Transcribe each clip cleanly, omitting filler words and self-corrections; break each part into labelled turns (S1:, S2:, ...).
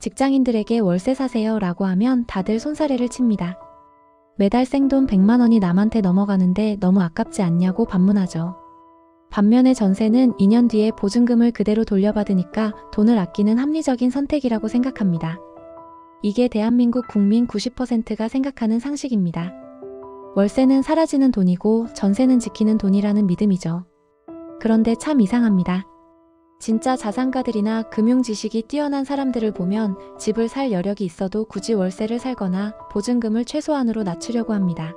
S1: 직장인들에게 월세 사세요 라고 하면 다들 손사래를 칩니다. 매달 생돈 100만 원이 남한테 넘어가는데 너무 아깝지 않냐고 반문하죠. 반면에 전세는 2년 뒤에 보증금을 그대로 돌려받으니까 돈을 아끼는 합리적인 선택이라고 생각합니다. 이게 대한민국 국민 90%가 생각하는 상식입니다. 월세는 사라지는 돈이고 전세는 지키는 돈이라는 믿음이죠. 그런데 참 이상합니다. 진짜 자산가들이나 금융 지식이 뛰어난 사람들을 보면 집을 살 여력이 있어도 굳이 월세를 살거나 보증금을 최소한으로 낮추려고 합니다.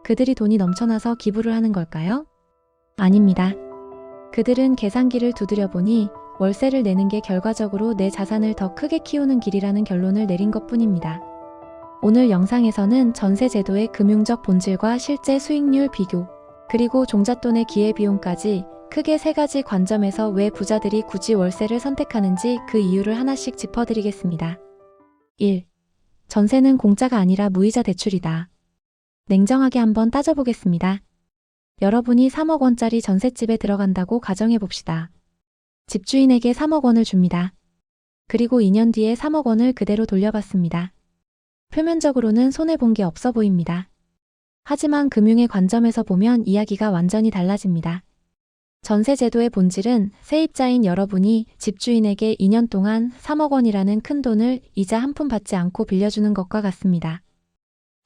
S1: 그들이 돈이 넘쳐나서 기부를 하는 걸까요? 아닙니다. 그들은 계산기를 두드려 보니 월세를 내는 게 결과적으로 내 자산을 더 크게 키우는 길이라는 결론을 내린 것뿐입니다. 오늘 영상에서는 전세 제도의 금융적 본질과 실제 수익률 비교, 그리고 종잣돈의 기회비용까지 크게 세 가지 관점에서 왜 부자들이 굳이 월세를 선택하는지 그 이유를 하나씩 짚어드리겠습니다. 1. 전세는 공짜가 아니라 무이자 대출이다. 냉정하게 한번 따져보겠습니다. 여러분이 3억 원짜리 전셋집에 들어간다고 가정해봅시다. 집주인에게 3억 원을 줍니다. 그리고 2년 뒤에 3억 원을 그대로 돌려받습니다. 표면적으로는 손해본 게 없어 보입니다. 하지만 금융의 관점에서 보면 이야기가 완전히 달라집니다. 전세 제도의 본질은 세입자인 여러분이 집주인에게 2년 동안 3억 원이라는 큰 돈을 이자 한 푼 받지 않고 빌려주는 것과 같습니다.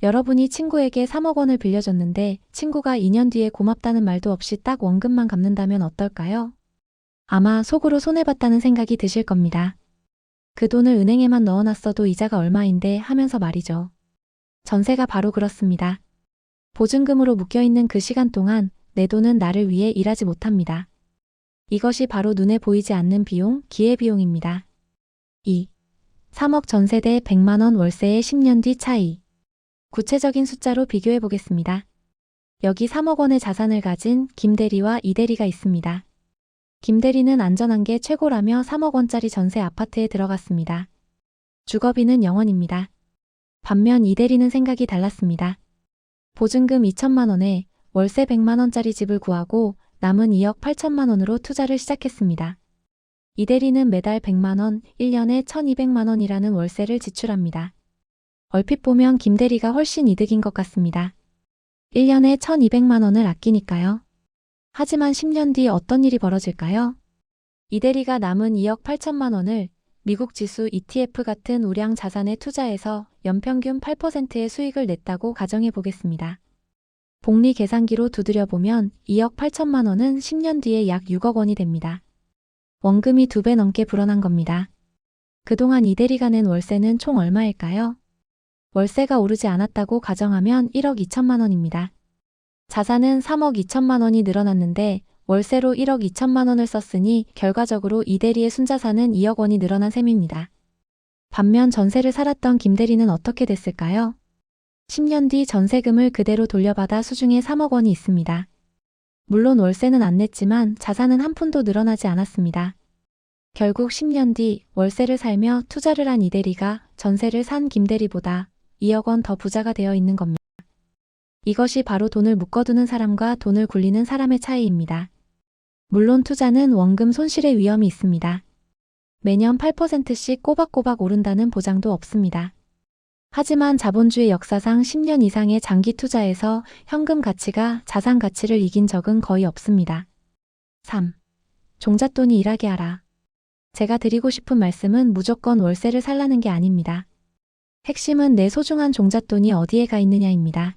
S1: 여러분이 친구에게 3억 원을 빌려줬는데 친구가 2년 뒤에 고맙다는 말도 없이 딱 원금만 갚는다면 어떨까요? 아마 속으로 손해봤다는 생각이 드실 겁니다. 그 돈을 은행에만 넣어놨어도 이자가 얼마인데 하면서 말이죠. 전세가 바로 그렇습니다. 보증금으로 묶여있는 그 시간 동안 내 돈은 나를 위해 일하지 못합니다. 이것이 바로 눈에 보이지 않는 비용, 기회비용입니다. 2. 3억 전세 대 100만 원 월세의 10년 뒤 차이. 구체적인 숫자로 비교해 보겠습니다. 여기 3억 원의 자산을 가진 김대리와 이대리가 있습니다. 김대리는 안전한 게 최고라며 3억 원짜리 전세 아파트에 들어갔습니다. 주거비는 0원입니다. 반면 이대리는 생각이 달랐습니다. 보증금 2천만 원에 월세 100만 원짜리 집을 구하고 남은 2억 8천만 원으로 투자를 시작했습니다. 이대리는 매달 100만 원, 1년에 1200만 원이라는 월세를 지출합니다. 얼핏 보면 김대리가 훨씬 이득인 것 같습니다. 1년에 1200만 원을 아끼니까요. 하지만 10년 뒤 어떤 일이 벌어질까요? 이대리가 남은 2억 8천만 원을 미국 지수 ETF 같은 우량 자산에 투자해서 연평균 8%의 수익을 냈다고 가정해 보겠습니다. 복리 계산기로 두드려보면 2억 8천만 원은 10년 뒤에 약 6억 원이 됩니다. 원금이 2배 넘게 불어난 겁니다. 그동안 이대리가 낸 월세는 총 얼마일까요? 월세가 오르지 않았다고 가정하면 1억 2천만 원입니다. 자산은 3억 2천만 원이 늘어났는데 월세로 1억 2천만 원을 썼으니 결과적으로 이대리의 순자산은 2억 원이 늘어난 셈입니다. 반면 전세를 살았던 김대리는 어떻게 됐을까요? 10년 뒤 전세금을 그대로 돌려받아 수중에 3억 원이 있습니다. 물론 월세는 안 냈지만 자산은 한 푼도 늘어나지 않았습니다. 결국 10년 뒤 월세를 살며 투자를 한 이대리가 전세를 산 김대리보다 2억 원 더 부자가 되어 있는 겁니다. 이것이 바로 돈을 묶어두는 사람과 돈을 굴리는 사람의 차이입니다. 물론 투자는 원금 손실의 위험이 있습니다. 매년 8%씩 꼬박꼬박 오른다는 보장도 없습니다. 하지만 자본주의 역사상 10년 이상의 장기 투자에서 현금 가치가 자산 가치를 이긴 적은 거의 없습니다. 3. 종잣돈이 일하게 하라. 제가 드리고 싶은 말씀은 무조건 월세를 살라는 게 아닙니다. 핵심은 내 소중한 종잣돈이 어디에 가 있느냐입니다.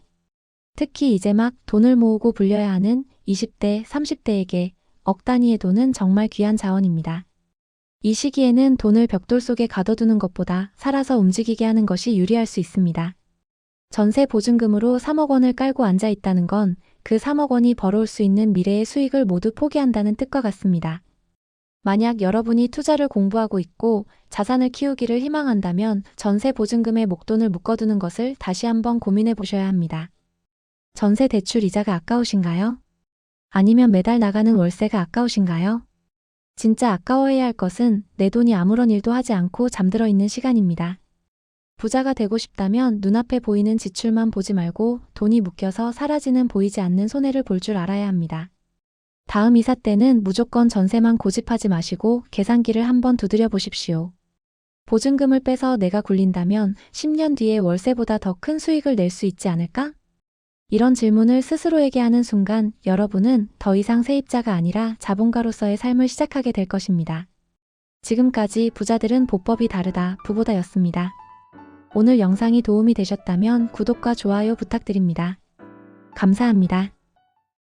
S1: 특히 이제 막 돈을 모으고 불려야 하는 20대, 30대에게 억 단위의 돈은 정말 귀한 자원입니다. 이 시기에는 돈을 벽돌 속에 가둬두는 것보다 살아서 움직이게 하는 것이 유리할 수 있습니다. 전세 보증금으로 3억 원을 깔고 앉아 있다는 건 그 3억 원이 벌어올 수 있는 미래의 수익을 모두 포기한다는 뜻과 같습니다. 만약 여러분이 투자를 공부하고 있고 자산을 키우기를 희망한다면 전세 보증금에 목돈을 묶어두는 것을 다시 한번 고민해 보셔야 합니다. 전세 대출 이자가 아까우신가요? 아니면 매달 나가는 월세가 아까우신가요? 진짜 아까워해야 할 것은 내 돈이 아무런 일도 하지 않고 잠들어 있는 시간입니다. 부자가 되고 싶다면 눈앞에 보이는 지출만 보지 말고 돈이 묶여서 사라지는 보이지 않는 손해를 볼 줄 알아야 합니다. 다음 이사 때는 무조건 전세만 고집하지 마시고 계산기를 한번 두드려 보십시오. 보증금을 빼서 내가 굴린다면 10년 뒤에 월세보다 더 큰 수익을 낼 수 있지 않을까? 이런 질문을 스스로에게 하는 순간 여러분은 더 이상 세입자가 아니라 자본가로서의 삶을 시작하게 될 것입니다. 지금까지 부자들은 보법이 다르다 부보다였습니다. 오늘 영상이 도움이 되셨다면 구독과 좋아요 부탁드립니다. 감사합니다.